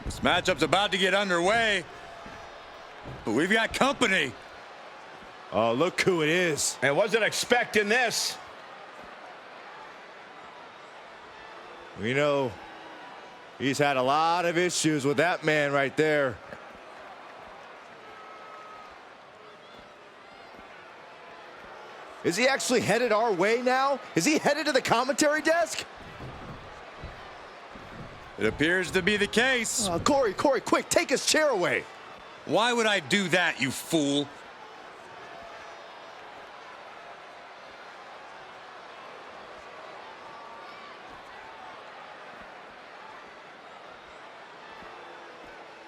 This matchup's about to get underway, but we've got company. Oh, look who it is. I wasn't expecting this. We know he's had a lot of issues with that man right there. Is he actually headed our way now? Is he headed to the commentary desk? It appears to be the case. Corey, quick, take his chair away. Why would I do that, you fool?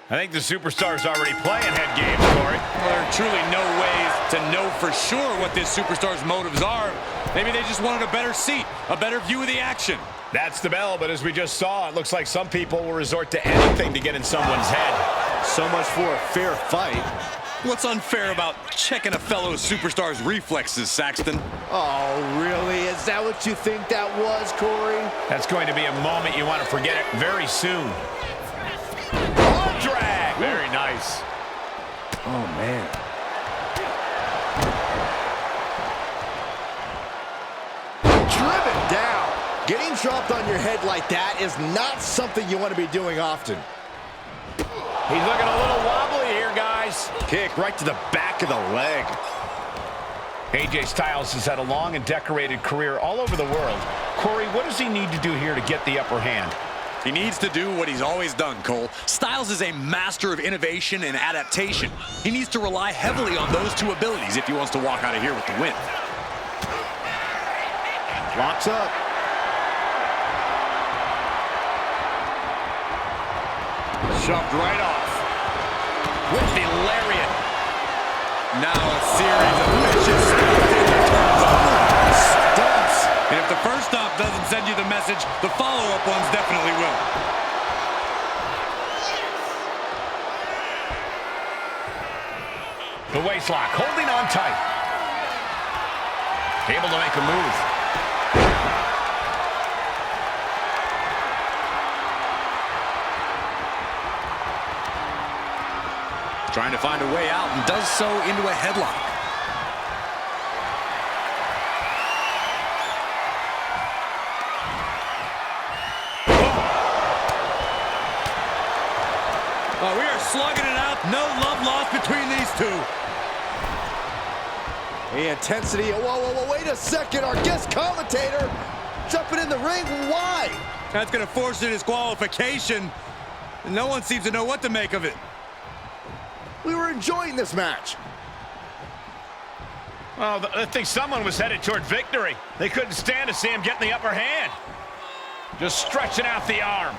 I think the superstar's already playing head games, Corey. Well, there are truly no ways to know for sure what this superstar's motives are. Maybe they just wanted a better seat, a better view of the action. That's the bell, but as we just saw, it looks like some people will resort to anything to get in someone's head. So much for a fair fight. What's unfair about checking a fellow superstar's reflexes, Saxton? Oh, really? Is that what you think that was, Corey? That's going to be a moment you want to forget it very soon. Drag. Very nice. Oh, man. Driven down. Getting dropped on your head like that is not something you want to be doing often. He's looking a little wobbly here, guys. Kick right to the back of the leg. AJ Styles has had a long and decorated career all over the world. Corey, what does he need to do here to get the upper hand? He needs to do what he's always done, Cole. Styles is a master of innovation and adaptation. He needs to rely heavily on those two abilities if he wants to walk out of here with the win. Locks up. Shoved right off. With the lariat. Now a series of vicious stomps. And if the first stomp doesn't send you the message, the follow-up ones definitely will. The waistlock, holding on tight. Able to make a move. Trying to find a way out and does so into a headlock. We are slugging it out. No love lost between these two. The intensity. Whoa, wait a second. Our guest commentator jumping in the ring. Why? That's going to force a disqualification. No one seems to know what to make of it. We were enjoying this match. Well, I think someone was headed toward victory. They couldn't stand to see him getting the upper hand. Just stretching out the arm.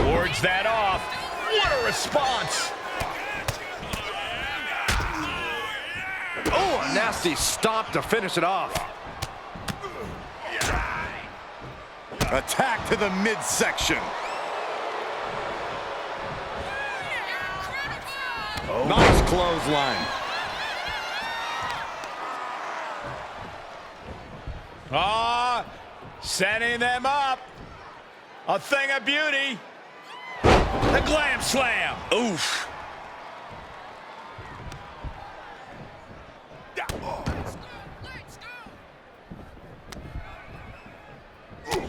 Wards that off. What a response. Oh, a nasty stomp to finish it off. Attack to the midsection. Oh. Nice clothesline. Setting them up. A thing of beauty. The glam slam. Oof.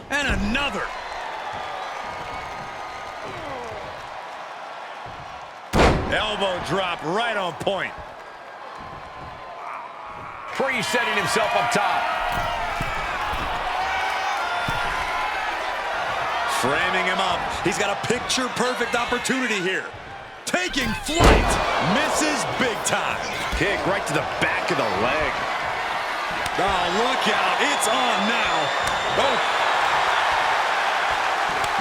And another. Elbow drop right on point. Pre-setting himself up top. Framing him up. He's got a picture-perfect opportunity here. Taking flight. Misses big time. Kick right to the back of the leg. Oh, look out. It's on now. Oh.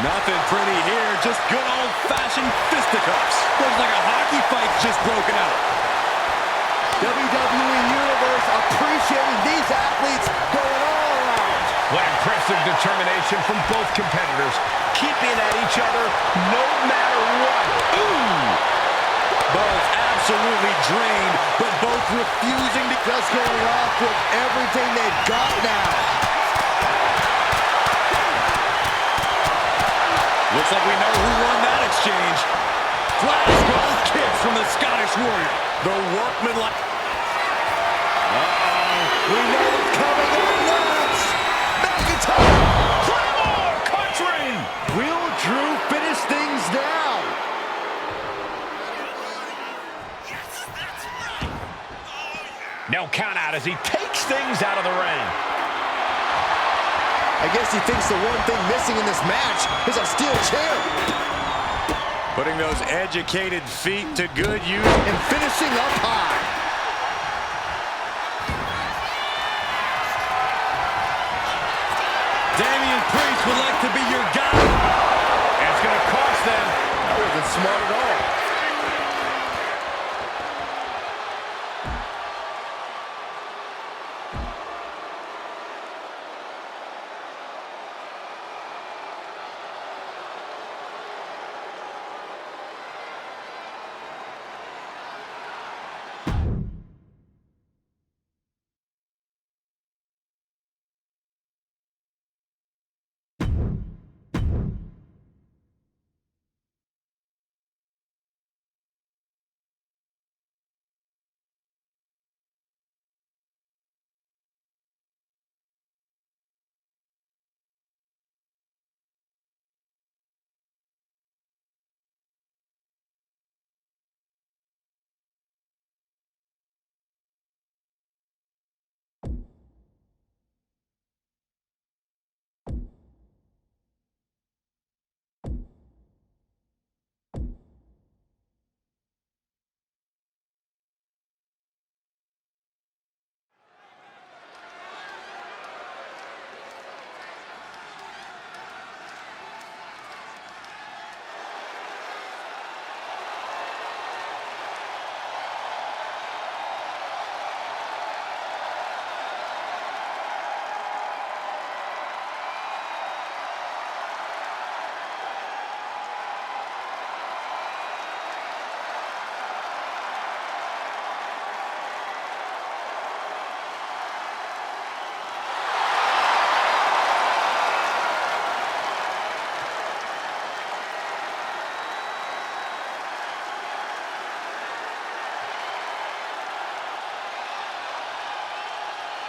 Nothing pretty here. Just good old-fashioned fisticuffs. Looks like a hockey fight just broken out. WWE Universe appreciating these athletes going all around. What impressive determination from both competitors, keeping at each other no matter what. Ooh! Both absolutely drained, but both refusing to... Just going off with everything they've got now. Looks like we know who won that exchange. Glasgow kick from the Scottish Warrior. The workmanlike. We know what's coming up next. McIntyre. Claymore country. Will Drew finish things down? No count out as he takes things out of the ring. I guess he thinks the one thing missing in this match is a steel chair. Putting those educated feet to good use. And finishing up high. Damian Priest would like to be your guy. And it's going to cost them. That wasn't smart at all.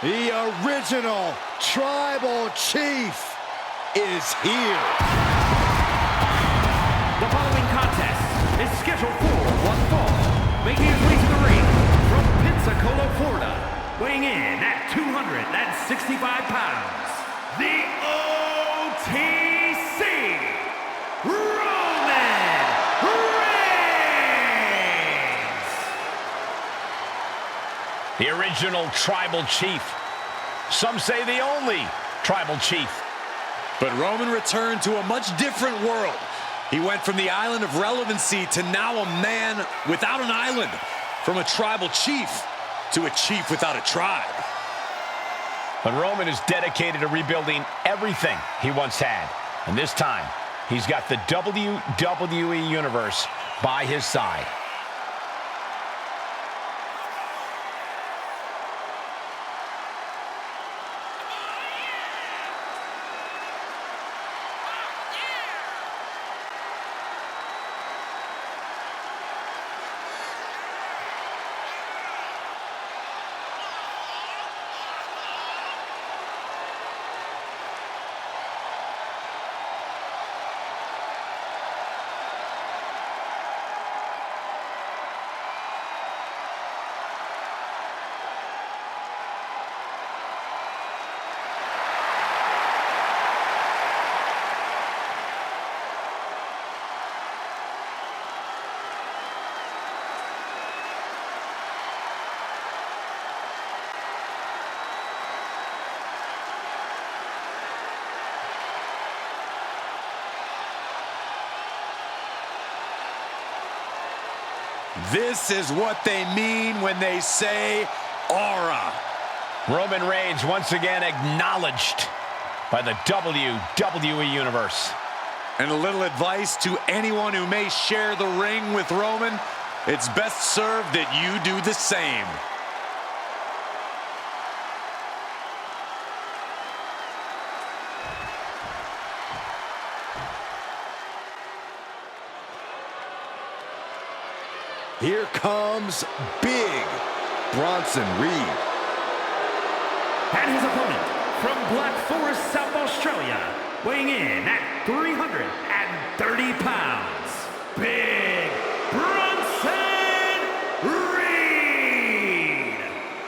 The original Tribal Chief is here. The following contest is scheduled for one fall. Making his way to the ring from Pensacola, Florida, weighing in at 265 pounds, the OTC, Roman Reigns! The original Tribal Chief. Some say the only Tribal Chief. But Roman returned to a much different world. He went from the island of relevancy to now a man without an island. From a tribal chief to a chief without a tribe. But Roman is dedicated to rebuilding everything he once had. And this time, he's got the WWE Universe by his side. This is what they mean when they say aura. Roman Reigns once again acknowledged by the WWE Universe. And a little advice to anyone who may share the ring with Roman, it's best served that you do the same. Here comes Big Bronson Reed. And his opponent from Black Forest, South Australia, weighing in at 330 pounds, Big Bronson Reed.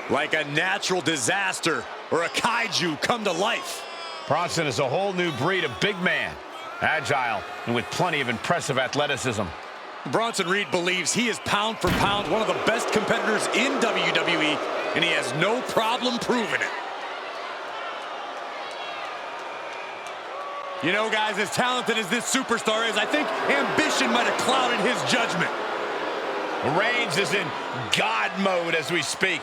Like a natural disaster or a kaiju come to life. Bronson is a whole new breed of big man. Agile and with plenty of impressive athleticism. Bronson Reed believes he is pound for pound one of the best competitors in WWE, and he has no problem proving it. You know, guys, as talented as this superstar is, I think ambition might have clouded his judgment. Reigns is in God mode as we speak.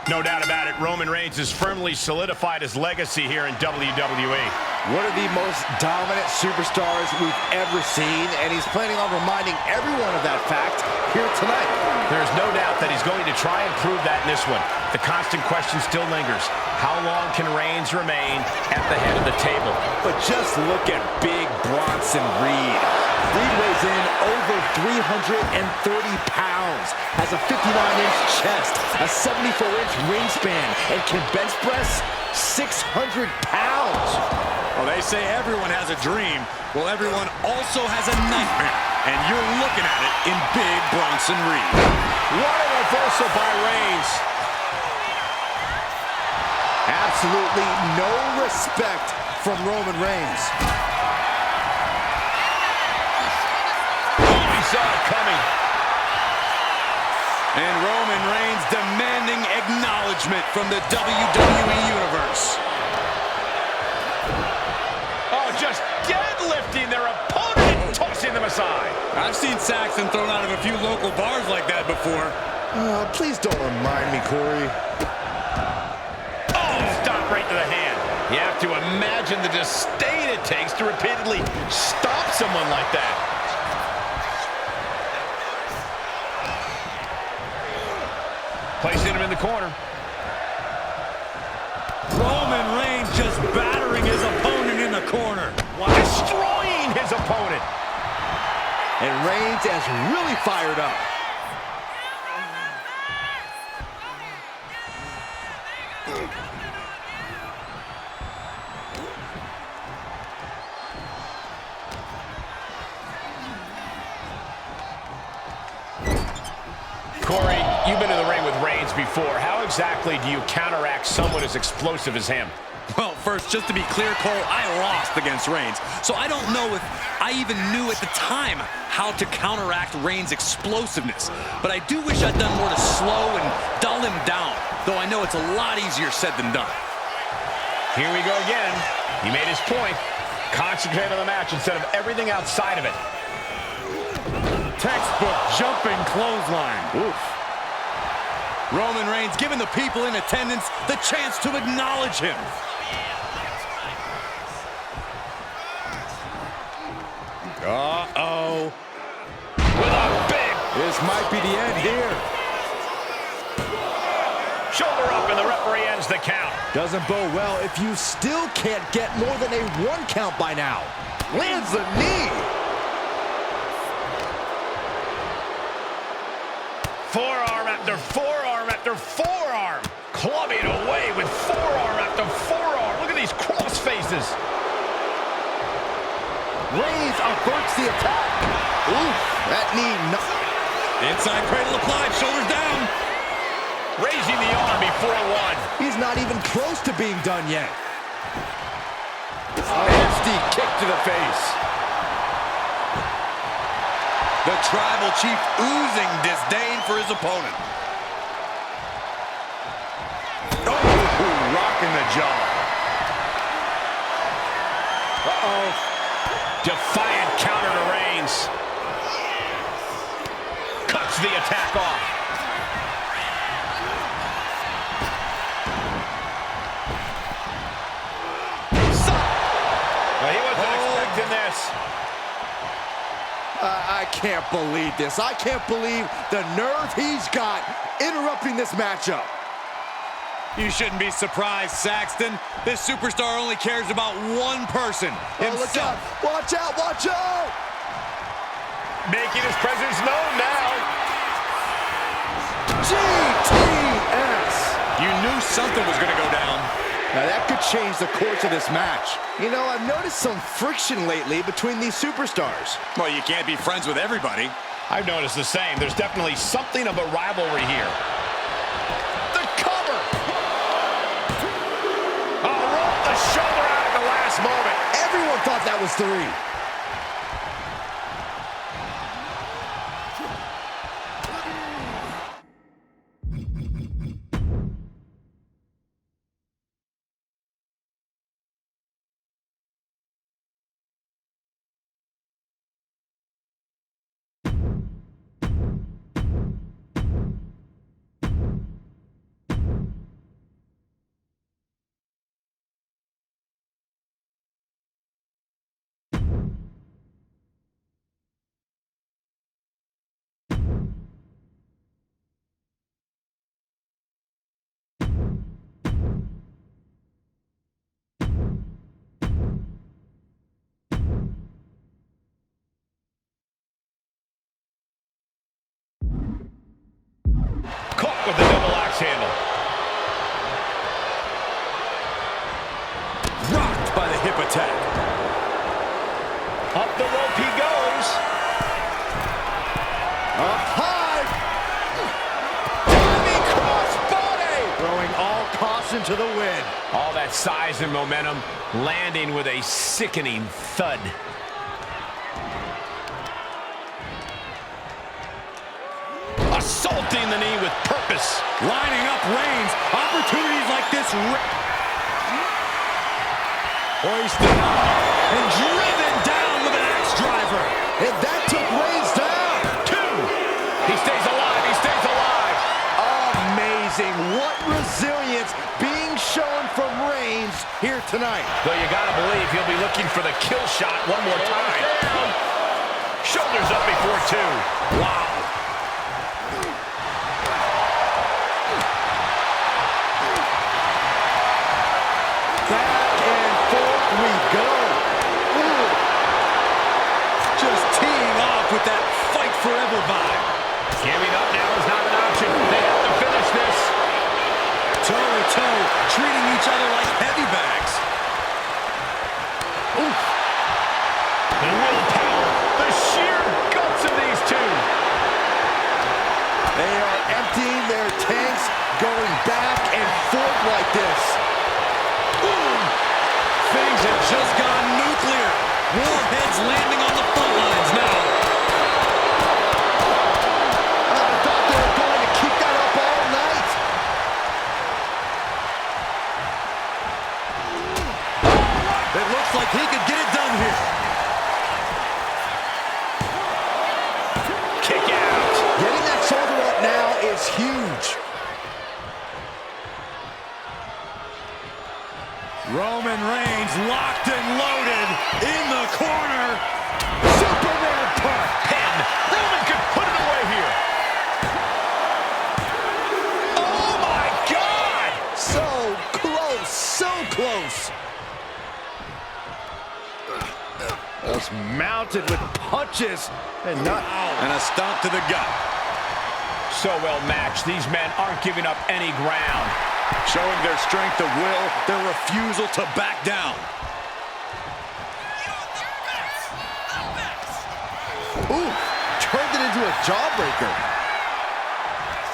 No doubt about it, Roman Reigns has firmly solidified his legacy here in WWE. One of the most dominant superstars we've ever seen, and he's planning on reminding everyone of that fact here tonight. There's no doubt that he's going to try and prove that in this one. The constant question still lingers. How long can Reigns remain at the head of the table? But just look at Big Bronson Reed. Reed weighs in over 330 pounds, has a 59-inch chest, a 74-inch wingspan, and can bench press 600 pounds. Well, they say everyone has a dream. Well, everyone also has a nightmare. And you're looking at it in Big Bronson Reed. What a reversal by Reigns. Absolutely no respect from Roman Reigns. He saw it coming. And Roman Reigns demanding acknowledgement from the WWE Universe. Oh, just deadlifting their opponent and tossing them aside. I've seen Saxon thrown out of a few local bars like that before. Please don't remind me, Corey. Oh, stop right to the hand. You have to imagine the disdain it takes to repeatedly stop someone like that. Placing him in the corner. Roman Reigns just battering his opponent in the corner. Destroying his opponent. And Reigns has really fired up. Corey, you've been in the ring with Reigns before. How exactly do you counteract someone as explosive as him? Well, first, just to be clear, Cole, I lost against Reigns. So I don't know if I even knew at the time how to counteract Reigns' explosiveness. But I do wish I'd done more to slow and dull him down, though I know it's a lot easier said than done. Here we go again. He made his point. Concentrate on the match instead of everything outside of it. Textbook jumping clothesline. Oof. Roman Reigns giving the people in attendance the chance to acknowledge him. Uh-oh. With a big... This might be the end here. Shoulder up and the referee ends the count. Doesn't bode well if you still can't get more than a 1 count by now. Lands the knee. Forearm after forearm after forearm. Clubbing away with forearm after forearm. Look at these cross faces. Reigns averts the attack. Ooh, that knee. Inside cradle applied, shoulders down. Raising the arm before one. He's not even close to being done yet. Nasty kick to the face. The tribal chief oozing disdain for his opponent. Oh, rocking the jaw. Uh-oh. Defiant counter to Reigns. Cuts the attack off. Well, he wasn't expecting this. I can't believe this. I can't believe the nerve he's got interrupting this matchup. You shouldn't be surprised, Saxton. This superstar only cares about one person, himself. Look out. Watch out, watch out! Making his presence known now. GTS! You knew something was going to go down. Now that could change the course of this match. You know, I've noticed some friction lately between these superstars. Well, you can't be friends with everybody. I've noticed the same. There's definitely something of a rivalry here. The cover! Oh, rolled the shoulder out at the last moment. Everyone thought that was 3. Caught with the double axe handle. Rocked by the hip attack. Up the rope he goes. Up high! Diving crossbody! Throwing all caution to the wind. All that size and momentum landing with a sickening thud. Assaulting the knee with purpose. Lining up Reigns. Opportunities like this. Hoisted up and driven down with an axe driver. And that took Reigns down. 2. He stays alive. He stays alive. Amazing. What resilience being shown from Reigns here tonight. Though you gotta believe he'll be looking for the kill shot one more time. Shoulders up before 2. Wow. With that fight forever vibe. Giving up now is not an option. They have to finish this. Toe-to-toe, treating each other like heavy bags. Oof. The willpower, the sheer guts of these two. They are emptying their tanks, going back and forth like this. Boom! Things have just gone nuclear. Warheads landing on the front lines now. Like he could get it done here. Kick out. Getting that shoulder up now is huge. Roman Reigns locked and loaded in the corner. Superman punch. Pin. Roman could put it away here. Oh my God. So close, so close. Just mounted with punches and not out. And a stomp to the gut. So well matched. These men aren't giving up any ground. Showing their strength of will, their refusal to back down. Ooh, turned it into a jawbreaker.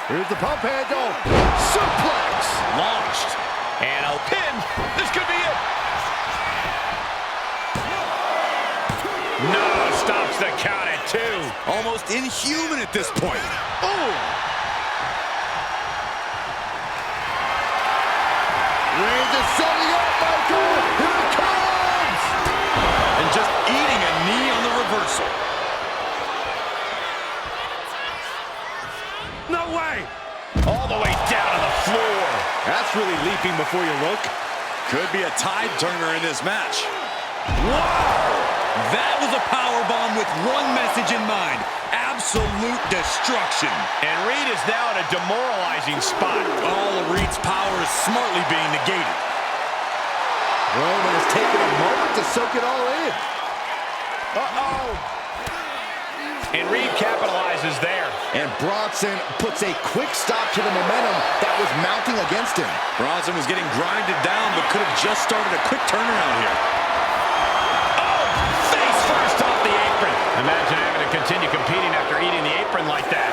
Here's the pump handle. Suplex. Launched. And a pin. This could be it. No, stops the count at 2. Almost inhuman at this point. Ooh. Reigns is setting up, Michael. Here it comes. And just eating a knee on the reversal. No way! All the way down to the floor. That's really leaping before you look. Could be a tide turner in this match. Wow! That was a powerbomb with one message in mind: absolute destruction. And Reed is now in a demoralizing spot. All of Reed's power is smartly being negated. Roman has taken a moment to soak it all in. Uh-oh. And Reed capitalizes there. And Bronson puts a quick stop to the momentum that was mounting against him. Bronson was getting grinded down, but could have just started a quick turnaround here. Oh, face first off the apron. Imagine having to continue competing after eating the apron like that.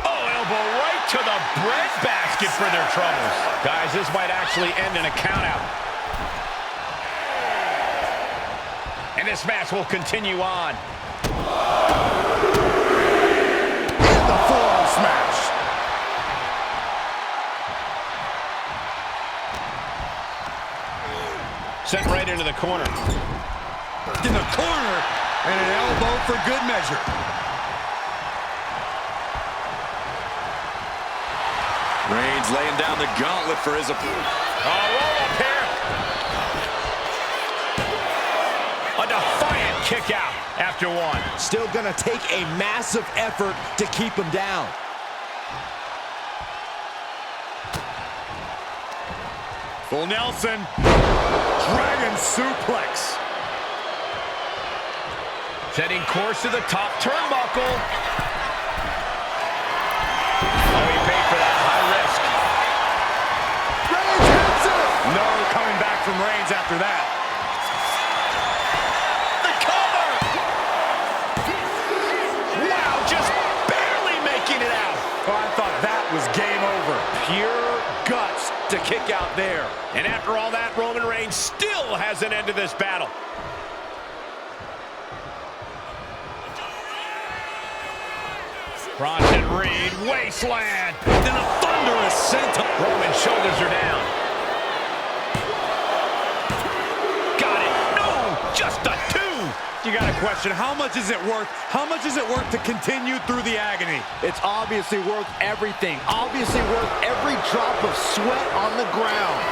Oh, elbow right to the breadbasket for their troubles. Guys, this might actually end in a countout. And this match will continue on. And the forearm smash. Sent right into the corner. In the corner, and an elbow for good measure. Reigns laying down the gauntlet for his opponent. Oh, roll up here. A defiant kick out after one. Still gonna take a massive effort to keep him down. Full Nelson. Dragon suplex. Setting course to the top turnbuckle. Oh, he paid for that high risk. Reigns hits it! No coming back from Reigns after that. The cover! Wow, just barely making it out. Oh, I thought that was game over. Pure guts to kick out there. And after all that, Roman Reigns still has an end to this battle. Bronson Reed, wasteland. Then a thunderous senton. Roman's shoulders are down. Got it. No, just a two. You got to question, how much is it worth? How much is it worth to continue through the agony? It's obviously worth everything. Obviously worth every drop of sweat on the ground.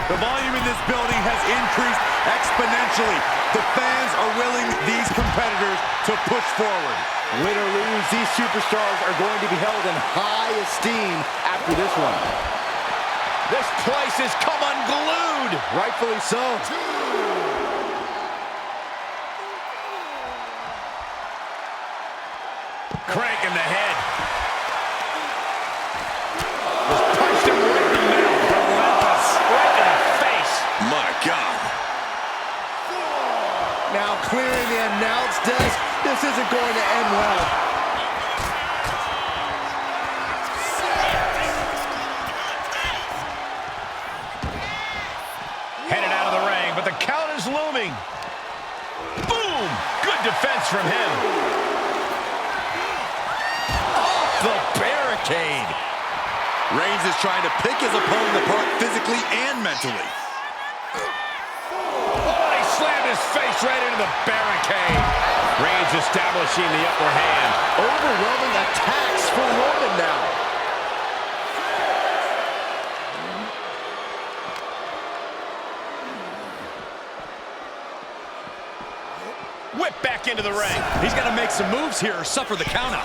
The volume in this building has increased exponentially. The fans are willing these competitors to push forward. Win or lose, these superstars are going to be held in high esteem after this one. This place has come unglued. Rightfully so. Crank in the head. Just punched him right in the middle. Relentless. Right in the face. My God. Now clearing the announce desk. This isn't going to end well. Headed out of the ring, but the count is looming. Boom! Good defense from him. Off the barricade. Reigns is trying to pick his opponent apart physically and mentally. Oh, he slammed his face right into the barricade. Reigns establishing the upper hand. Overwhelming attacks for Roman now. Whip back into the ring. He's got to make some moves here or suffer the countout.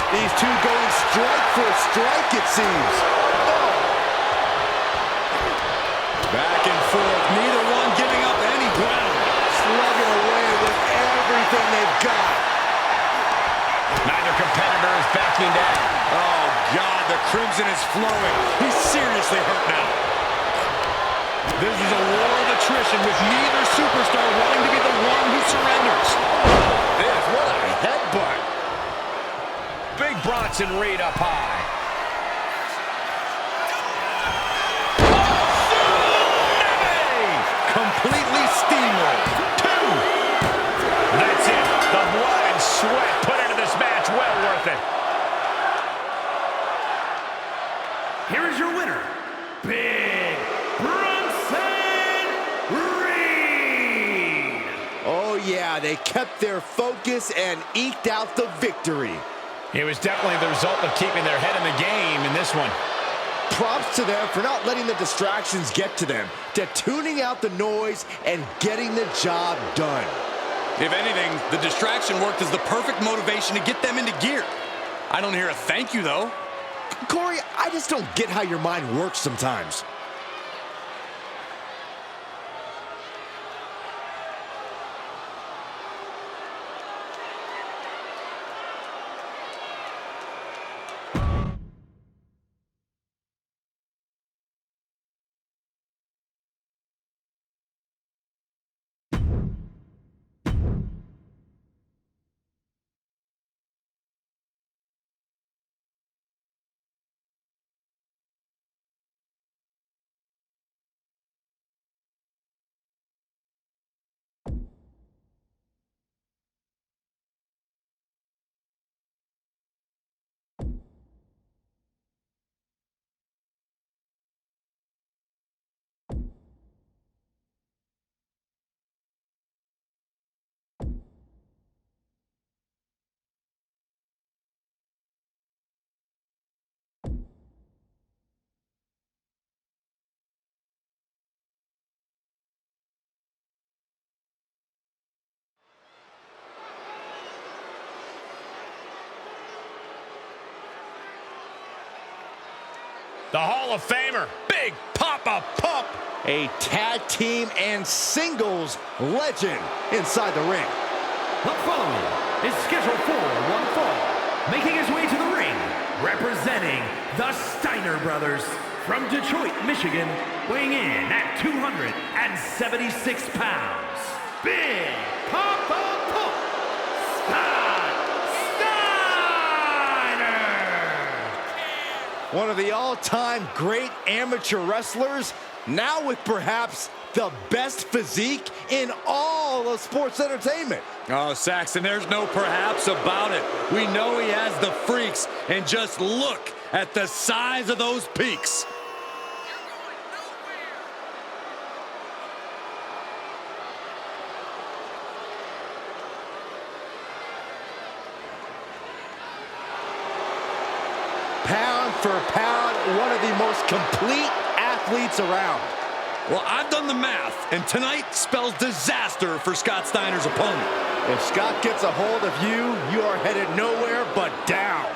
These two going strike for strike, it seems. Oh. Back and forth, neither one giving up any ground. Slugging away with everything they've got. Neither competitor is backing down. Oh, God, the crimson is flowing. He's seriously hurt now. This is a war of attrition with neither superstar wanting to be the one who surrenders. This, what a headbutt. Big Bronson Reed up high. Completely steamrolled. Two. That's it. The blood and sweat put into this match. Well worth it. Here is your winner, Big Bronson Reed. Oh, yeah, they kept their focus and eked out the victory. It was definitely the result of keeping their head in the game in this one. Props to them for not letting the distractions get to them, to tuning out the noise and getting the job done. If anything, the distraction worked as the perfect motivation to get them into gear. I don't hear a thank you, though. Corey, I just don't get how your mind works sometimes. The Hall of Famer, Big Papa Pump. A tag team and singles legend inside the ring. The following is scheduled for one fall. Making his way to the ring, representing the Steiner Brothers from Detroit, Michigan, weighing in at 276 pounds. Big Papa Pump Steiner! One of the all-time great amateur wrestlers, now with perhaps the best physique in all of sports entertainment. Oh, Saxton, there's no perhaps about it. We know he has the freaks, and just look at the size of those peaks. Pound for pound, one of the most complete athletes around. Well, I've done the math, and tonight spells disaster for Scott Steiner's opponent. If Scott gets a hold of you, you are headed nowhere but down.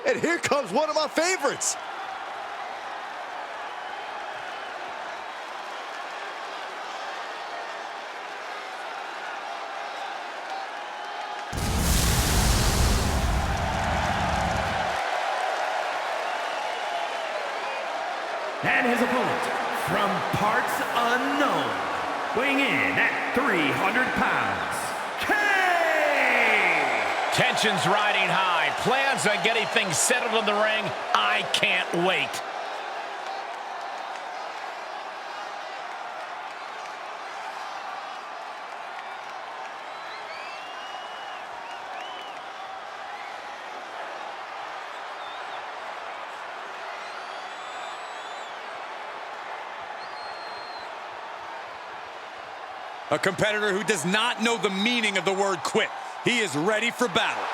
And here comes one of my favorites. And his opponent, from parts unknown, weighing in at 300 pounds, Kane! Tensions riding high. Plans on getting things settled in the ring. I can't wait. A competitor who does not know the meaning of the word quit. He is ready for battle.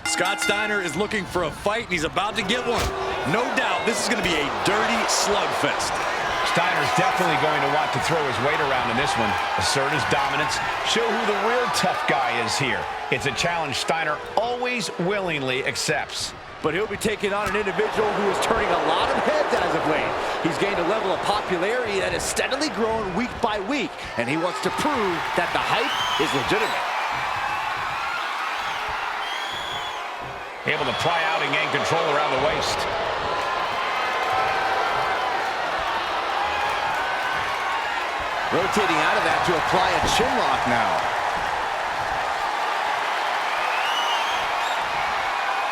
Scott Steiner is looking for a fight, and he's about to get one. No doubt this is going to be a dirty slugfest. Steiner's definitely going to want to throw his weight around in this one. Assert his dominance. Show who the real tough guy is here. It's a challenge Steiner always willingly accepts. But he'll be taking on an individual who is turning a lot of heads as of late. He's gained a level of popularity that is steadily growing week by week, and he wants to prove that the hype is legitimate. Able to pry out and gain control around the waist. Rotating out of that to apply a chin lock now.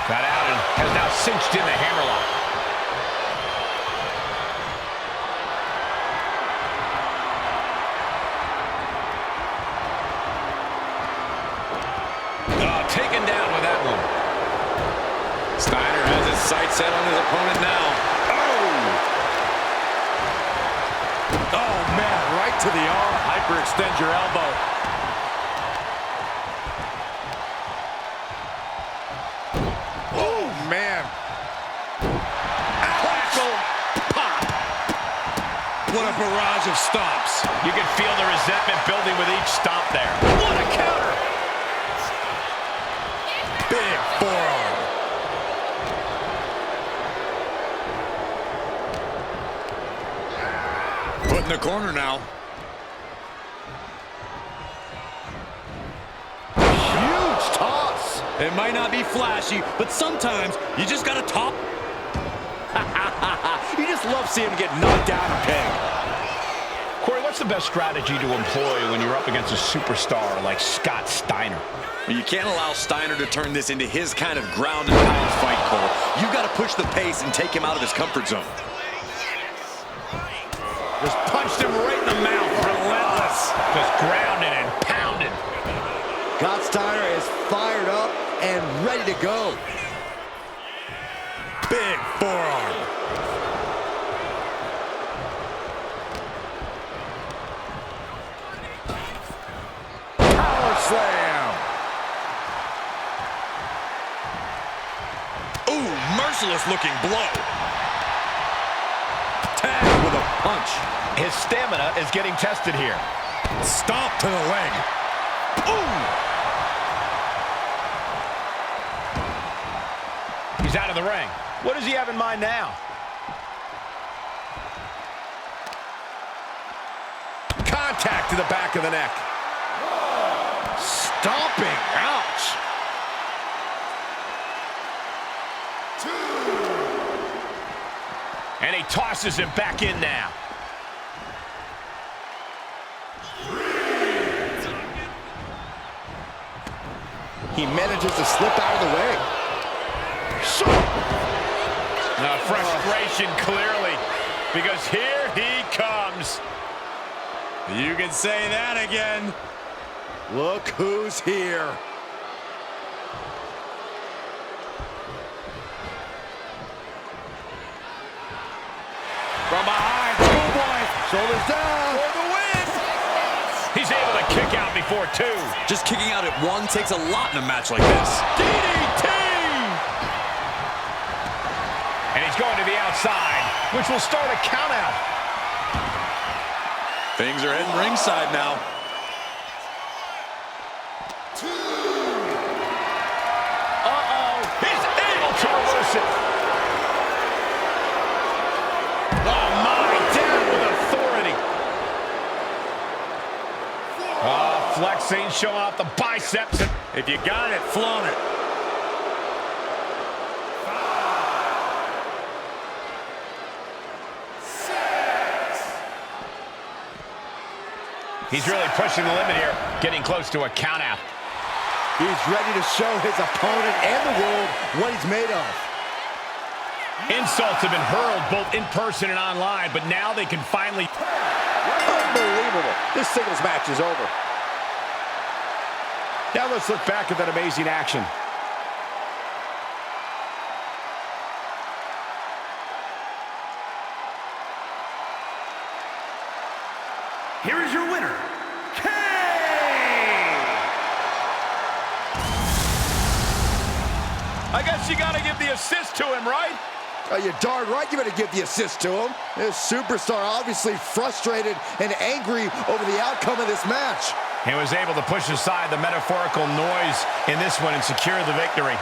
Got out and has now cinched in the hammerlock. Oh, taken down with that one. Steiner has his sights set on his opponent now. Oh, man, right to the arm. Hyperextend your elbow. Oh, man. Tackle. Pop. What a barrage of stomps. You can feel the resentment building with each stomp there. What a counter! Big forearm. Put in the corner now. Huge toss. It might not be flashy, but sometimes you just gotta talk. You just love seeing him get knocked down and pinned. Corey, what's the best strategy to employ when you're up against a superstar like Scott Steiner? Well, you can't allow Steiner to turn this into his kind of ground and pound fight, Cole. You've got to push the pace and take him out of his comfort zone. Just punched him right in the mouth. Relentless. Just grounded and pounded. Scott Steiner is fired up and ready to go. Big forearm. Power slam. Ooh, merciless looking blow. Tag with a punch. His stamina is getting tested here. Stomp to the leg. Ooh. He's out of the ring. What does he have in mind now? Contact to the back of the neck. Stomping. Ouch. And he tosses him back in now. He manages to slip out of the way. Frustration clearly, because here he comes. You can say that again. Look who's here. From behind, schoolboy. Shoulders down. For the win. He's able to kick out before two. Just kicking out at one takes a lot in a match like this. DDT! And he's going to the outside, which will start a count out. Things are heading ringside now. He's able to reverse it. Oh, my, down with authority. Flexing, showing off the biceps. If you got it, flaunt it. He's really pushing the limit here, getting close to a count out. He's ready to show his opponent and the world what he's made of. Insults have been hurled both in person and online, but now they can finally... Unbelievable. This singles match is over. Now let's look back at that amazing action. Here is your winner, Kane! I guess you got to give the assist to him, right? You're darn right you better give the assist to him. This superstar obviously frustrated and angry over the outcome of this match. He was able to push aside the metaphorical noise in this one and secure the victory.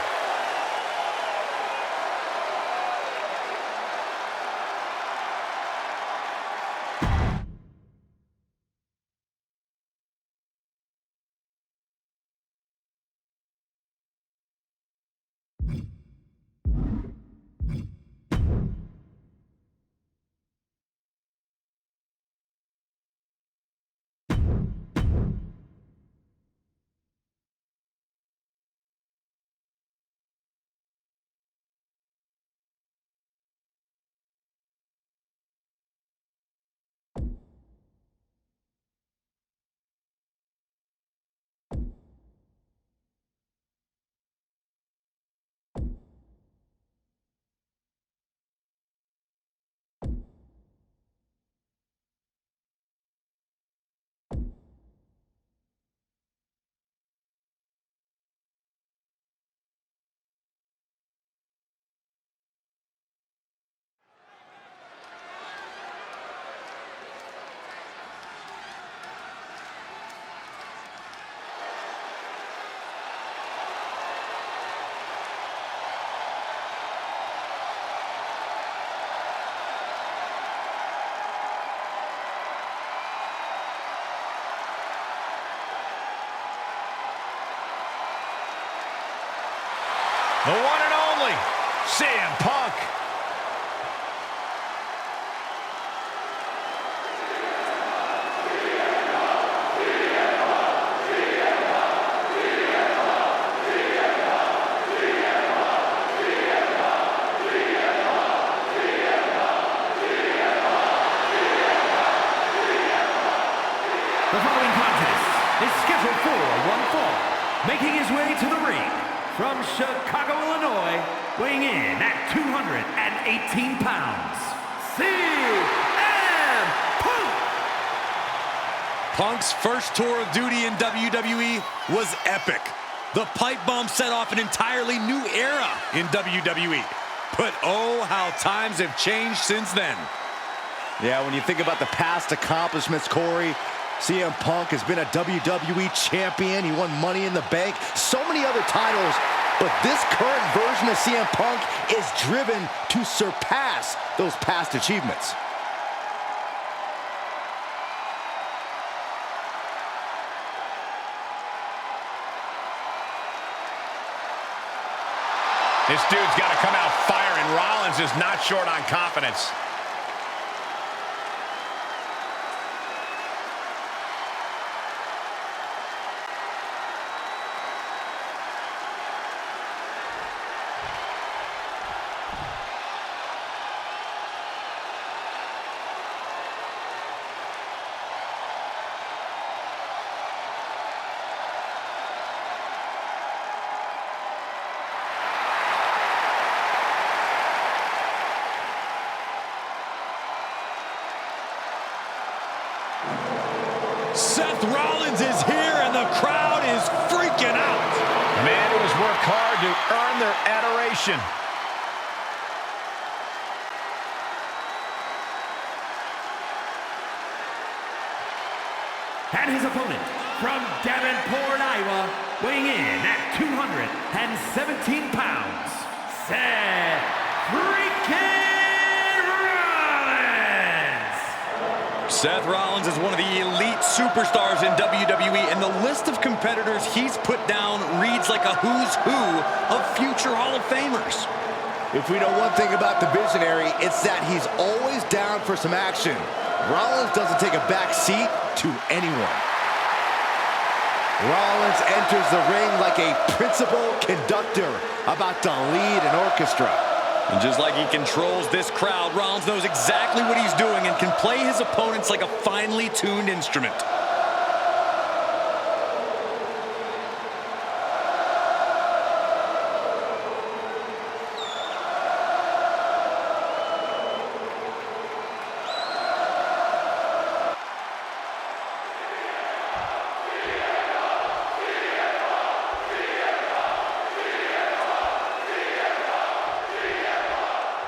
CM Punk. The following contest is scheduled for one fall. Making his way to the ring from Chicago, Illinois, weighing in at 218 pounds, CM Punk! Punk's first tour of duty in WWE was epic. The pipe bomb set off an entirely new era in WWE. But oh, how times have changed since then. Yeah, when you think about the past accomplishments, Corey, CM Punk has been a WWE champion. He won Money in the Bank, so many other titles. But this current version of CM Punk is driven to surpass those past achievements. This dude's got to come out firing. Rollins is not short on confidence. Seth Rollins is here and the crowd is freaking out. Man who has worked hard to earn their adoration. And his opponent from Davenport, Iowa, weighing in at 217 pounds, Seth freaking Rollins! Seth Rollins is one of the elite superstars in WWE, and the list of competitors he's put down reads like a who's who of future Hall of Famers. If we know one thing about the visionary, it's that he's always down for some action. Rollins doesn't take a back seat to anyone. Rollins enters the ring like a principal conductor about to lead an orchestra. And just like he controls this crowd, Rollins knows exactly what he's doing and can play his opponents like a finely tuned instrument.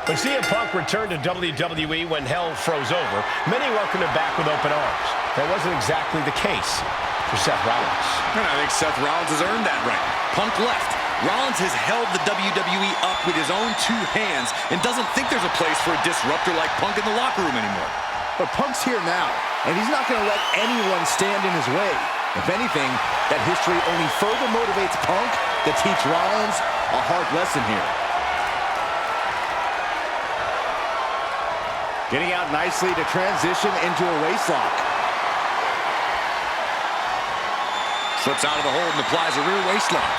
When CM Punk returned to WWE when hell froze over, many welcomed him back with open arms. That wasn't exactly the case for Seth Rollins. And I think Seth Rollins has earned that right. Punk left. Rollins has held the WWE up with his own two hands and doesn't think there's a place for a disruptor like Punk in the locker room anymore. But Punk's here now, and he's not going to let anyone stand in his way. If anything, that history only further motivates Punk to teach Rollins a hard lesson here. Getting out nicely to transition into a waistlock. Slips out of the hold and applies a rear waistlock.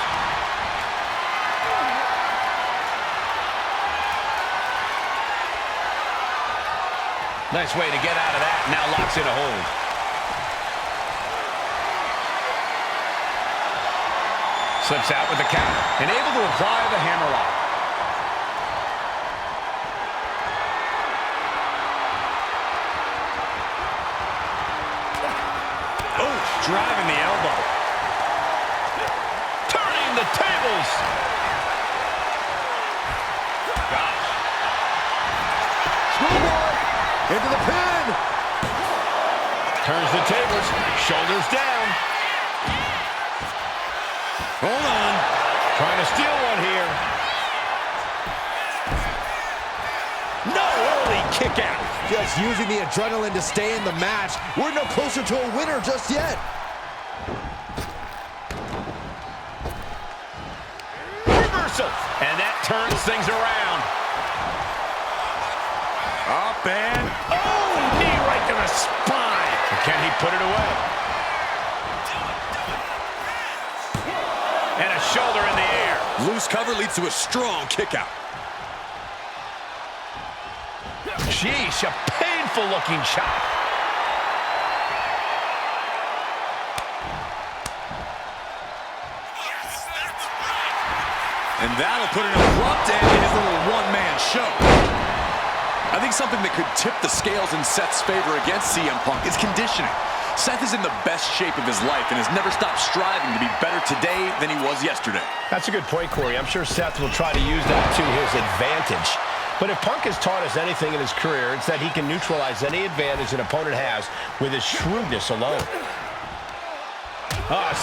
Nice way to get out of that. Now locks in a hold. Slips out with the counter and able to apply the hammerlock. Driving the elbow. Turning the tables. Gosh. Schoolboy into the pin. Turns the tables. Shoulders down. Hold on. Trying to steal one here. No, early kick out. Just using the adrenaline to stay in the match. We're no closer to a winner just yet. reversal, and that turns things around. Up and... Oh, knee right to the spine. Can he put it away? And a shoulder in the air. Loose cover leads to a strong kick out. Sheesh, a painful-looking chop. And that'll put an abrupt end in his little one-man show. I think something that could tip the scales in Seth's favor against CM Punk is conditioning. Seth is in the best shape of his life and has never stopped striving to be better today than he was yesterday. That's a good point, Corey. I'm sure Seth will try to use that to his advantage. But if Punk has taught us anything in his career, it's that he can neutralize any advantage an opponent has with his shrewdness alone.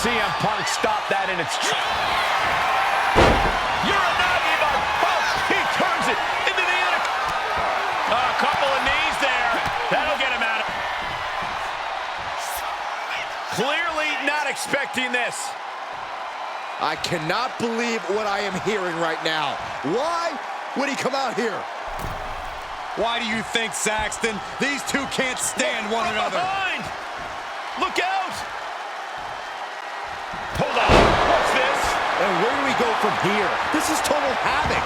CM Punk stopped that in its tracks. Uranagi by Punk. He turns it into the inner. A couple of knees there. That'll get him out of. Clearly not expecting this. I cannot believe what I am hearing right now. Why would he come out here? Why do you think, Saxton? These two can't stand one another. Behind. Look out. Hold on. What's this? And where do we go from here? This is total havoc.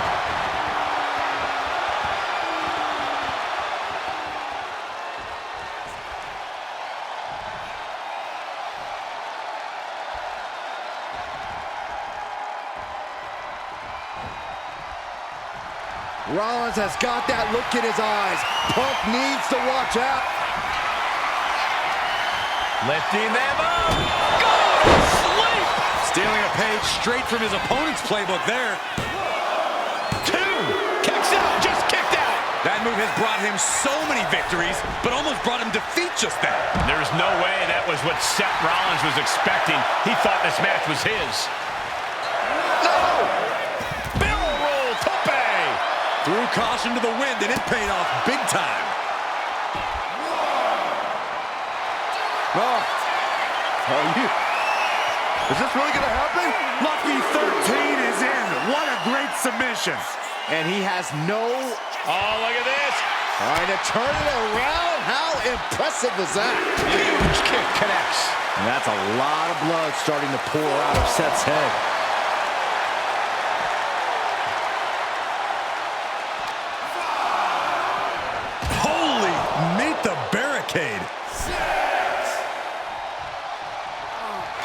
Rollins has got that look in his eyes. Punk needs to watch out. Lifting them up. Go to sleep. Stealing a page straight from his opponent's playbook there. 2. Kicks out. Just kicked out. That move has brought him so many victories, but almost brought him defeat just then. There's no way that was what Seth Rollins was expecting. He thought this match was his. Threw caution to the wind, and it paid off big time. Is this really going to happen? Lucky 13 is in. What a great submission. And he has no... Oh, look at this. Trying to turn it around. How impressive is that? Huge kick connects. And that's a lot of blood starting to pour out of Seth's head.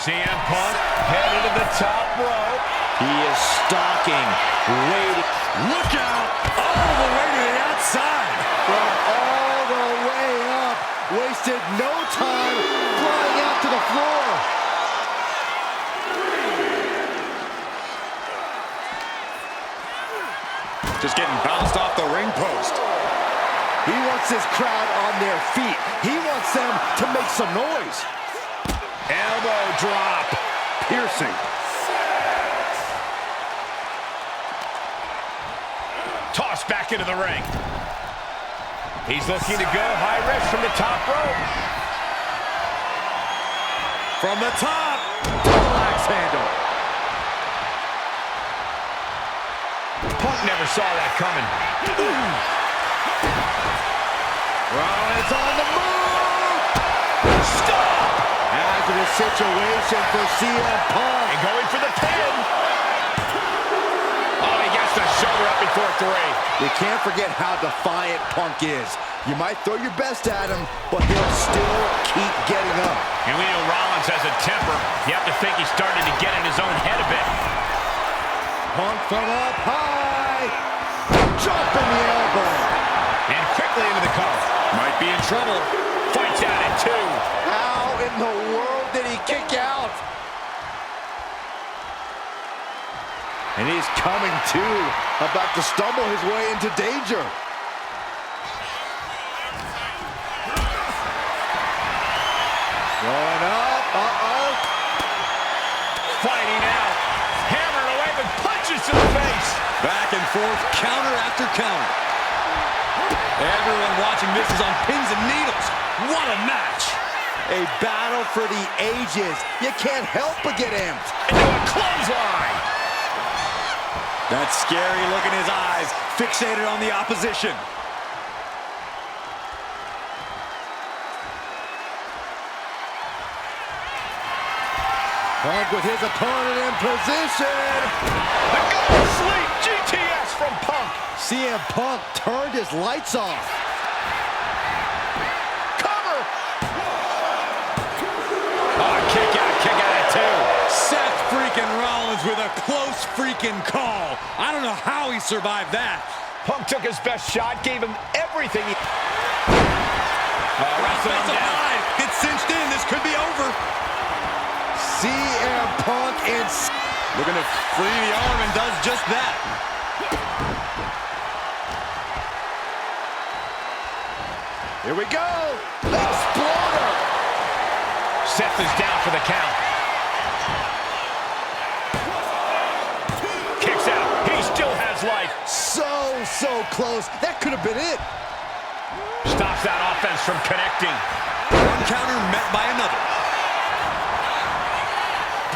CM Punk headed to the top rope. He is stalking, waiting. Look out! All the way to the outside. From all the way up. Wasted no time flying out to the floor. Just getting bounced off the ring post. He wants his crowd on their feet. He wants them to make some noise. Elbow drop. Piercing. Tossed back into the ring. He's looking to go high risk from the top rope. From the top. Double axe handle. Punk never saw that coming. Rollins on the move. Stop. Hazardous situation for CM Punk. And going for the pin. Oh, he gets the shoulder up before 3. You can't forget how defiant Punk is. You might throw your best at him, but he'll still keep getting up. And we know Rollins has a temper. You have to think he's starting to get in his own head a bit. Punk from up high. Dropping the elbow. And quickly into the cover. Might be in trouble. Fights out at 2. How in the world did he kick out? And he's coming to, about to stumble his way into danger. Going up, Fighting out. Hammering away with punches to the face. Back and forth, counter after counter. Everyone watching this is on pins and needles. What a match. A battle for the ages. You can't help but get amped. Into a clothesline. That scary look in his eyes, fixated on the opposition. Punk with his opponent in position. The go sleep GTS from Punk. CM Punk turned his lights off. Cover. Oh, kick out at two. Seth freaking Rollins with a close freaking call. I don't know how he survived that. Punk took his best shot, gave him everything. Wrestling him down. It's cinched in. This could be over. CM Punk looking to free the arm and does just that. Here we go. Exploder. Seth is down for the count. Kicks out. He still has life. So close. That could have been it. Stops that offense from connecting. One counter met by another.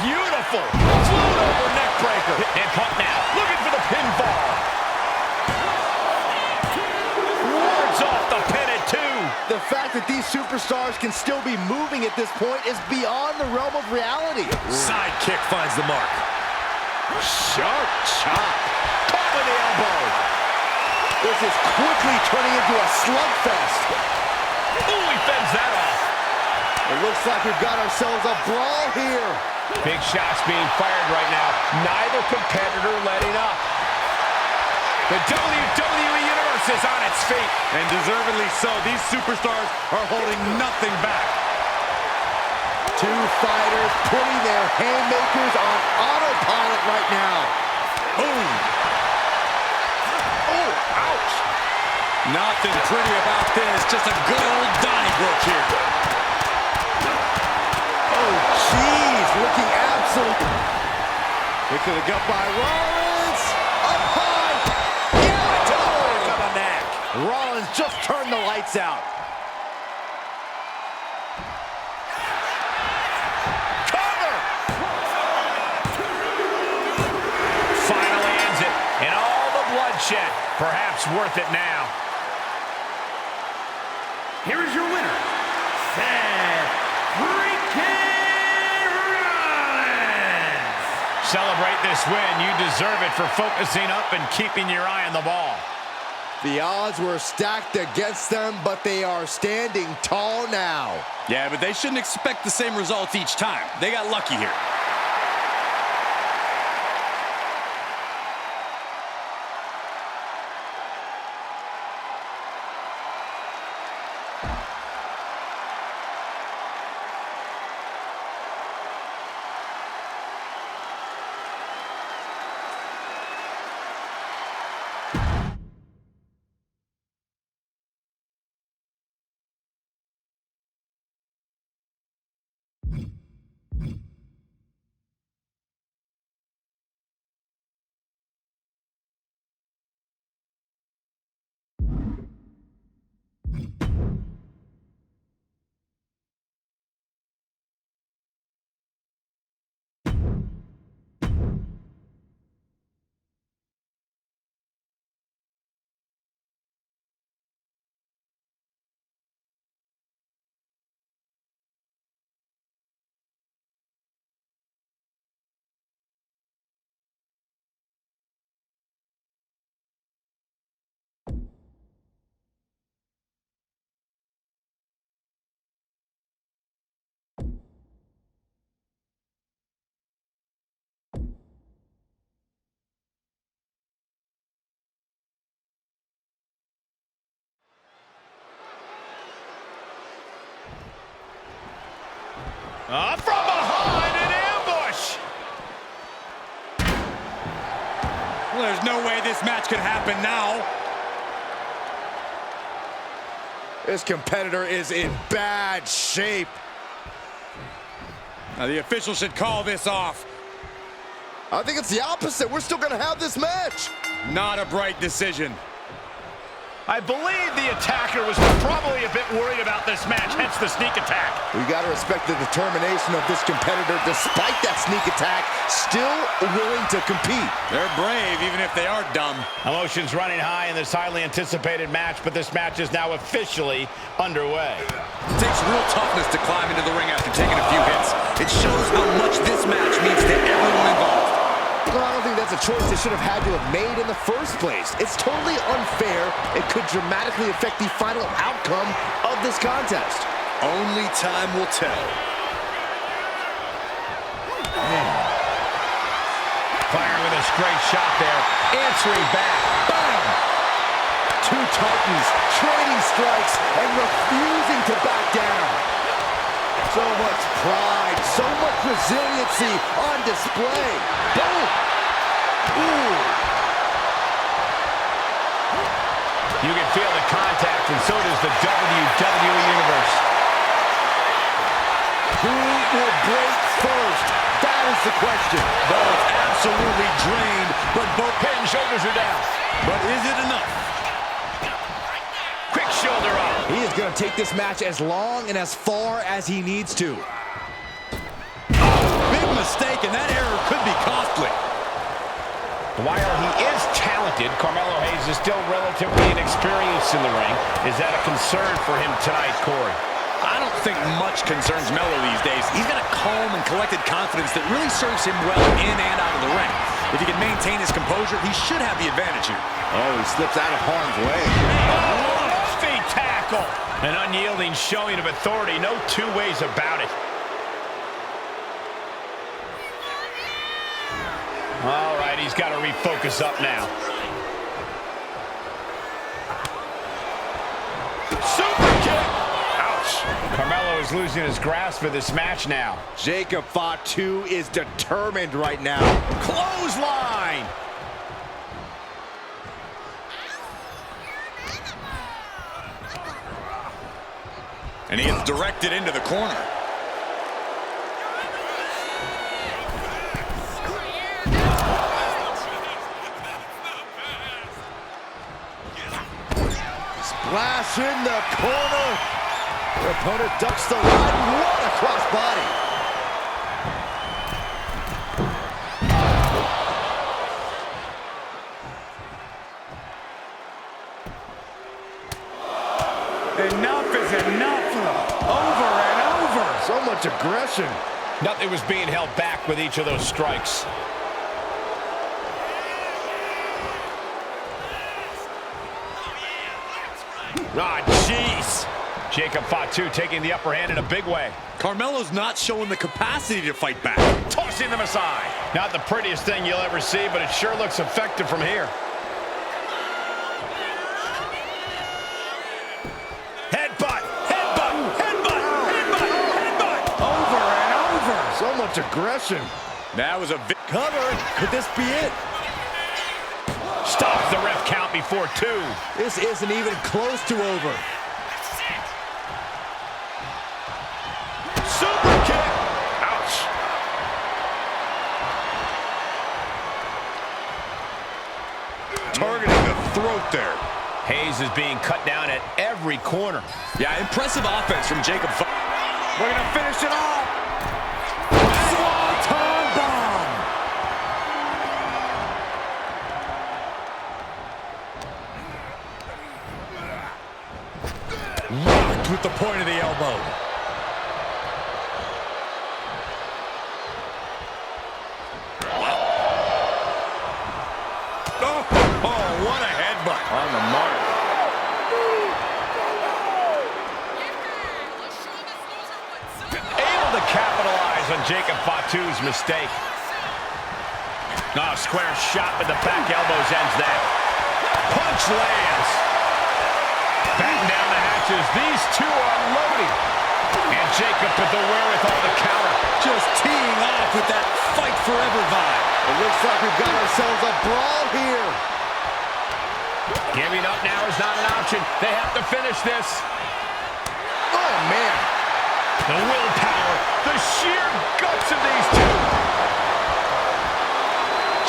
Beautiful. Float over neck breaker. And Punk now. Looking for the pinfall. Wards off the pin at two. The fact that these superstars can still be moving at this point is beyond the realm of reality. Side kick finds the mark. Sharp chop. Caught with the elbow. This is quickly turning into a slugfest. Ooh, he fends that off. It looks like we've got ourselves a brawl here. Big shots being fired right now. Neither competitor letting up. The WWE Universe is on its feet. And deservedly so. These superstars are holding nothing back. Two fighters putting their haymakers on autopilot right now. Boom. Oh, ouch. Nothing pretty about this. Just a good old Donnybrook here. Oh, jeez. Looking absolute. Kick to the gut by Rollins. Up high. Yeah, To the neck. Rollins just turned the lights out. Cover! Finally ends it. And all the bloodshed. Perhaps worth it now. Here is your winner, Seth freaking Rollins. Celebrate this win. You deserve it for focusing up and keeping your eye on the ball. The odds were stacked against them, but they are standing tall now. Yeah, but they shouldn't expect the same results each time. They got lucky here. From behind, an ambush! Well, there's no way this match could happen now. This competitor is in bad shape. Now, the official should call this off. I think it's the opposite. We're still going to have this match. Not a bright decision. I believe the attacker was probably a bit worried about this match, hence the sneak attack. We got to respect the determination of this competitor. Despite that sneak attack, still willing to compete. They're brave, even if they are dumb. Emotions running high in this highly anticipated match, but this match is now officially underway. It takes real toughness to climb into the ring after taking a few hits. It shows how much this match means to everyone involved. Well, I don't think that's a choice they should have had to have made in the first place. It's totally unfair. It could dramatically affect the final outcome of this contest. Only time will tell. Firing with a straight shot there, answering back. Bang! Two titans trading strikes and refusing to back down. So much pride, so much resiliency on display. Boom! Ooh! You can feel the contact, and so does the WWE Universe. Who will break first? That is the question. Both absolutely drained, but both Head and shoulders are down. But is it enough? Quick shoulder up. He is going to take this match as long and as far as he needs to. Big mistake, and that error could be costly. While he is talented, Carmelo Hayes is still relatively inexperienced in the ring. Is that a concern for him tonight, Corey? I don't think much concerns Melo these days. He's got a calm and collected confidence that really serves him well in and out of the ring. If he can maintain his composure, he should have the advantage here. Oh, he slips out of harm's way. Feet tackle. An unyielding showing of authority. No two ways about it. All right, he's got to refocus up now. Super kick. Ouch. Carmelo is losing his grasp of this match now. Jacob Fatu is determined right now. Clothesline. And he gets directed into the corner. Splash in the corner. The opponent ducks the line. What a crossbody. Enough is enough. Over and over. So much aggression. Nothing was being held back with each of those strikes. Ah, jeez. Jacob Fatu taking the upper hand in a big way. Carmelo's not showing the capacity to fight back. Tossing them aside. Not the prettiest thing you'll ever see, but it sure looks effective from here. Headbutt, headbutt, headbutt, headbutt, headbutt. Over and over. So much aggression. That was a Cover. Could this be it? Stops the ref count before two. This isn't even close to over. Super kick. Ouch. targeting the throat there. Hayes is being cut down at every corner. Yeah, impressive offense from Jacob. We're gonna finish it off. Swanton bomb. Rocked with the point of the elbow. Oh, what a headbutt. On the mark. Able to capitalize on Jacob Fatu's mistake. Square shot with the back elbows ends that. Punch lands. Batten down the hatches. These two are loading. And Jacob with the wherewithal to counter. Just teeing off with that fight forever vibe. It looks like we've got ourselves a brawl here. Giving up now is not an option. They have to finish this. Oh, man. The willpower, the sheer guts of these two.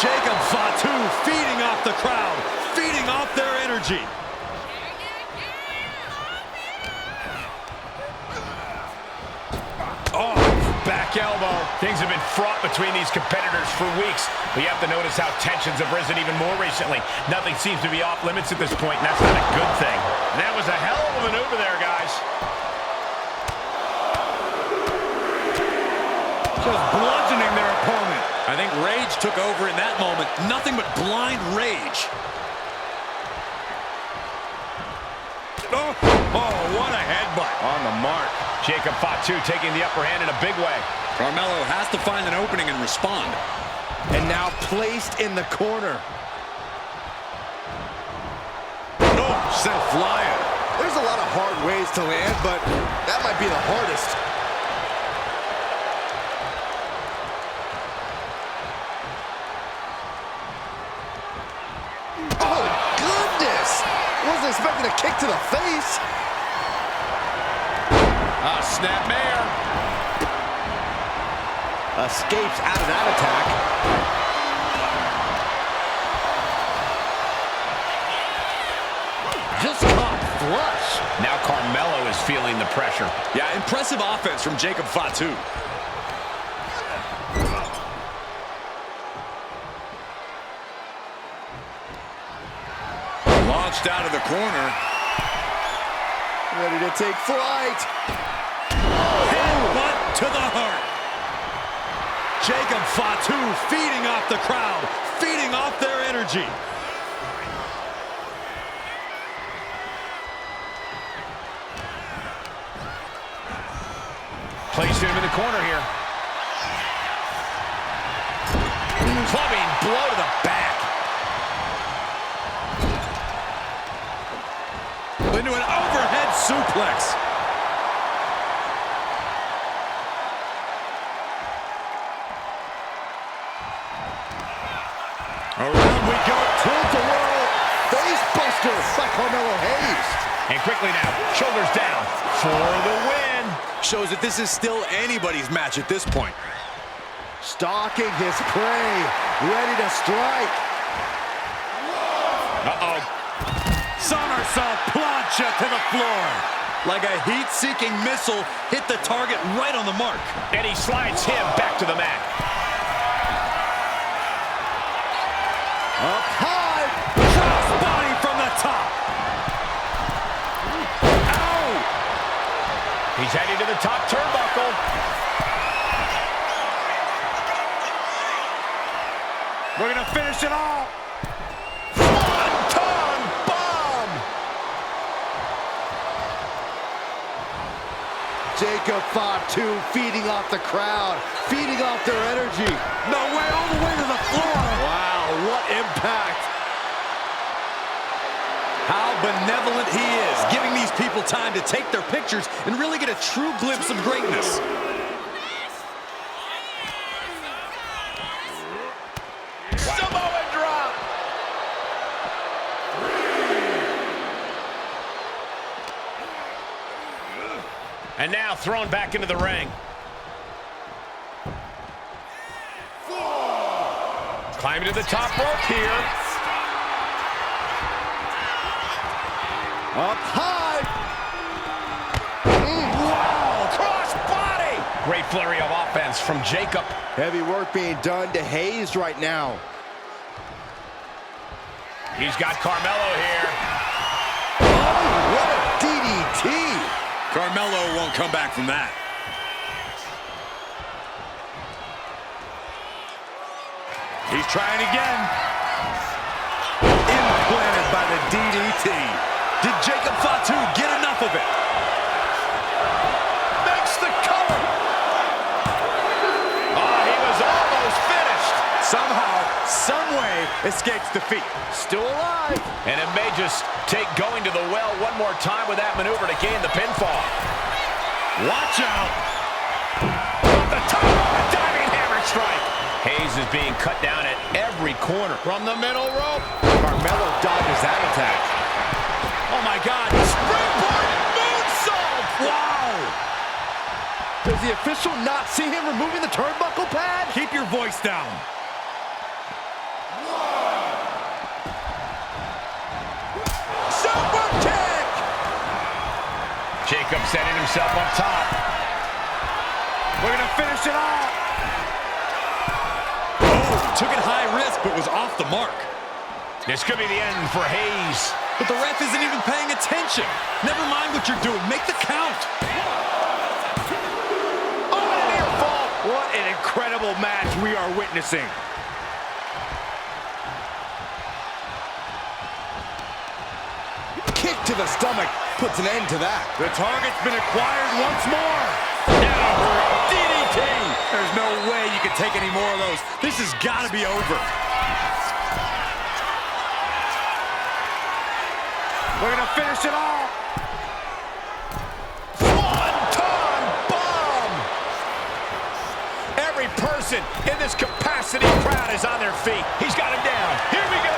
Jacob Fatu feeding off the crowd, feeding off their energy. back elbow. Things have been fraught between these competitors for weeks. But you have to notice how tensions have risen even more recently. Nothing seems to be off limits at this point, and that's not a good thing. And that was a hell of a maneuver there, guys. Just bludgeoning their opponent. I think rage took over in that moment. Nothing but blind rage. Oh, what a headbutt. On the mark. Jacob Fatu taking the upper hand in a big way. Carmelo has to find an opening and respond. And now placed in the corner. Oh, sent flying. There's a lot of hard ways to land, but that might be the hardest. Oh, goodness! Wasn't expecting a kick to the face. Snap mare. Escapes out of that attack. Just caught flush. Now Carmelo is feeling the pressure. Yeah, impressive offense from Jacob Fatu. Launched out of the corner. Ready to take flight. Headbutt to the heart. Jacob Fatu feeding off the crowd, feeding off their energy. Placed him in the corner here. Clubbing blow to the back. Into an overhead suplex. Around we go. Tilt-a-whirl. Face buster by Carmelo Hayes. And quickly now, shoulders down for the win. Shows that this is still anybody's match at this point. Stalking his prey. Ready to strike. Uh-oh. Somersault plancha to the floor. Like a heat-seeking missile, hit the target right on the mark. And he slides him back to the mat. Up high. Crossbody from the top. Ow! He's heading to the top turnbuckle. We're gonna finish it all. Swanton bomb. Jacob Fatu feeding off the crowd, feeding off their energy. No way, all the way to the floor. Wow, what impact. How benevolent he is, giving these people time to take their pictures and really get a true glimpse of greatness. Samoa drop. And now thrown back into the ring. Climbing to the top rope here. Up high. Wow, cross body. Great flurry of offense from Jacob. Heavy work being done to Hayes right now. He's got Carmelo here. Oh, what a DDT. Carmelo won't come back from that. He's trying again. Implanted by the DDT. Did Jacob Fatu get enough of it? Makes the cover. Oh, he was almost finished. Somehow, someway, escapes defeat. Still alive. And it may just take going to the well one more time with that maneuver to gain the pinfall. Watch out. Off the top, a diving hammer strike. Hayes is being cut down at every corner. From the middle rope. Carmelo dodges that attack. Oh, my God. Springboard moonsault. Wow. Does the official not see him removing the turnbuckle pad? Keep your voice down. Super kick! Jacob setting himself up top. We're gonna finish it off. Oh, took it high risk, but was off the mark. This could be the end for Hayes. But the ref isn't even paying attention. Never mind what you're doing. Make the count. Oh, near fall. What an incredible match we are witnessing. Kick to the stomach puts an end to that. The target's been acquired once more. Now, DDT. There's no way you can take any more of those. This has got to be over. We're gonna finish it off. Swanton bomb. Every person in this capacity crowd is on their feet. He's got him down. Here we go.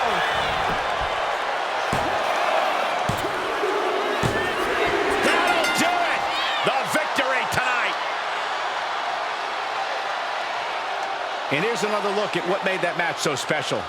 That'll do it. The victory tonight. And here's another look at what made that match so special.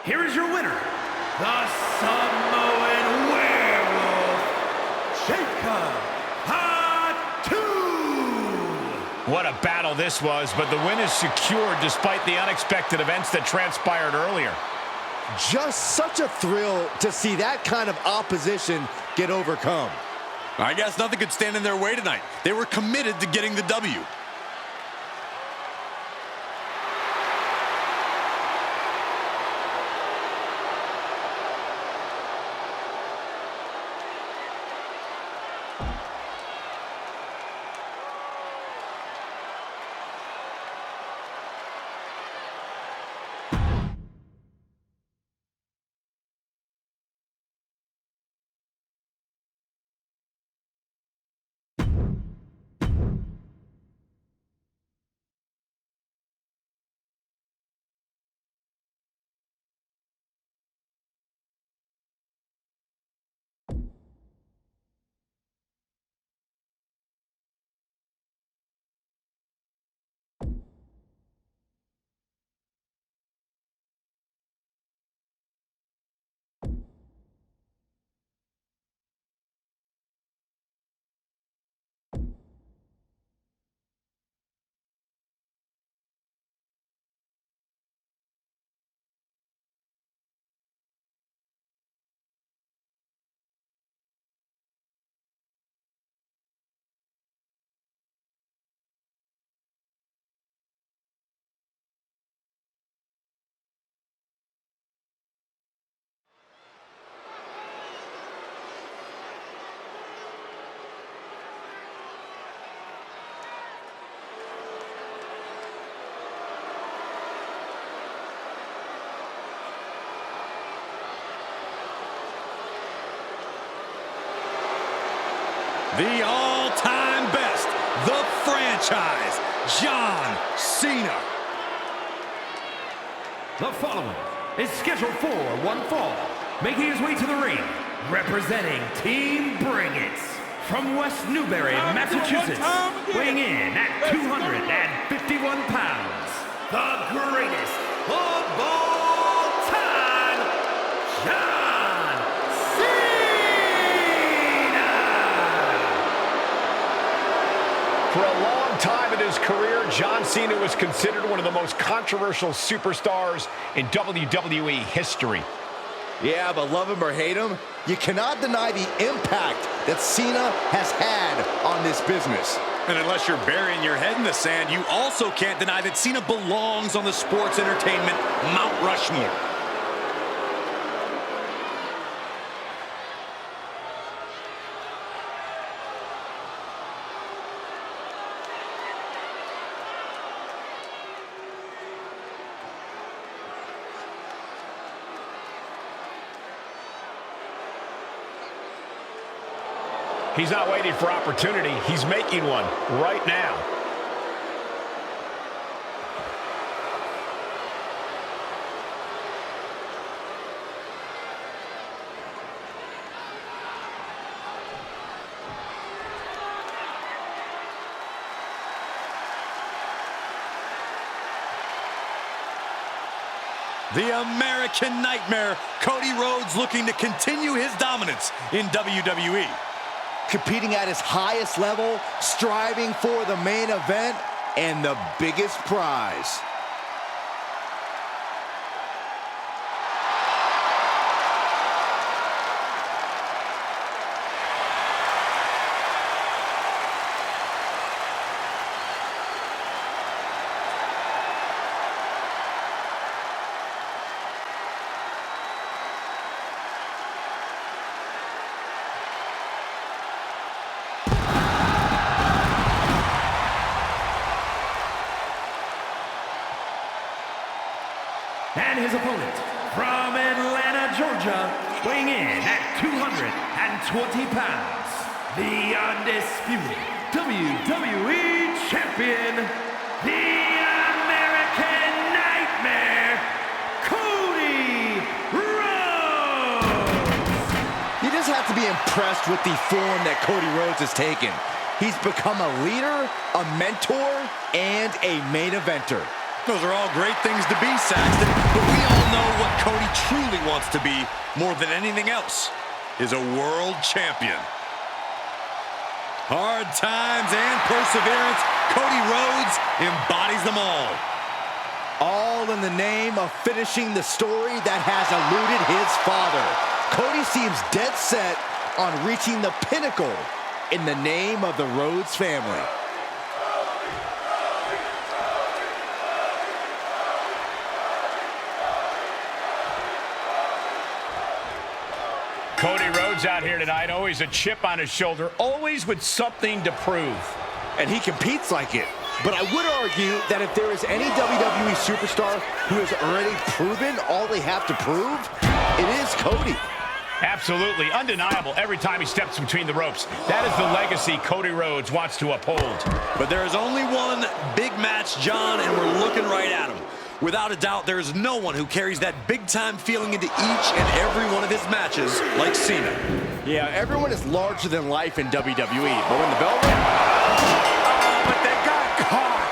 Here is your winner, the Samoan Werewolf, Jacob Fatu. What a battle this was, but the win is secured despite the unexpected events that transpired earlier. Just such a thrill to see that kind of opposition get overcome. I guess nothing could stand in their way tonight. They were committed to getting the W. The all-time best, the franchise, John Cena. The following is scheduled for one fall, making his way to the ring, representing Team Bring It, from West Newbury, Massachusetts, weighing in at 251 pounds, the greatest of all time, John Cena! For a long time in his career, John Cena was considered one of the most controversial superstars in WWE history. Yeah, but love him or hate him, you cannot deny the impact that Cena has had on this business. And unless you're burying your head in the sand, you also can't deny that Cena belongs on the sports entertainment Mount Rushmore. He's not waiting for opportunity. He's making one right now. The American Nightmare, Cody Rhodes, looking to continue his dominance in WWE. Competing at his highest level, striving for the main event and the biggest prize. And his opponent, from Atlanta, Georgia, weighing in at 220 pounds, the undisputed WWE Champion, the American Nightmare, Cody Rhodes! You just have to be impressed with the form that Cody Rhodes has taken. He's become a leader, a mentor, and a main eventer. Those are all great things to be, Saxton, but we all know what Cody truly wants to be more than anything else is a world champion. Hard times and perseverance, Cody Rhodes embodies them all. All in the name of finishing the story that has eluded his father. Cody seems dead set on reaching the pinnacle in the name of the Rhodes family. Cody Rhodes out here tonight, always a chip on his shoulder, always with something to prove. And he competes like it. But I would argue that if there is any WWE superstar who has already proven all they have to prove, it is Cody. Absolutely, undeniable every time he steps between the ropes. That is the legacy Cody Rhodes wants to uphold. But there is only one big match, John, and we're looking right at him. Without a doubt, there is no one who carries that big-time feeling into each and every one of his matches like Cena. Yeah, everyone is larger than life in WWE, but when the bell rings... Oh, but they got caught.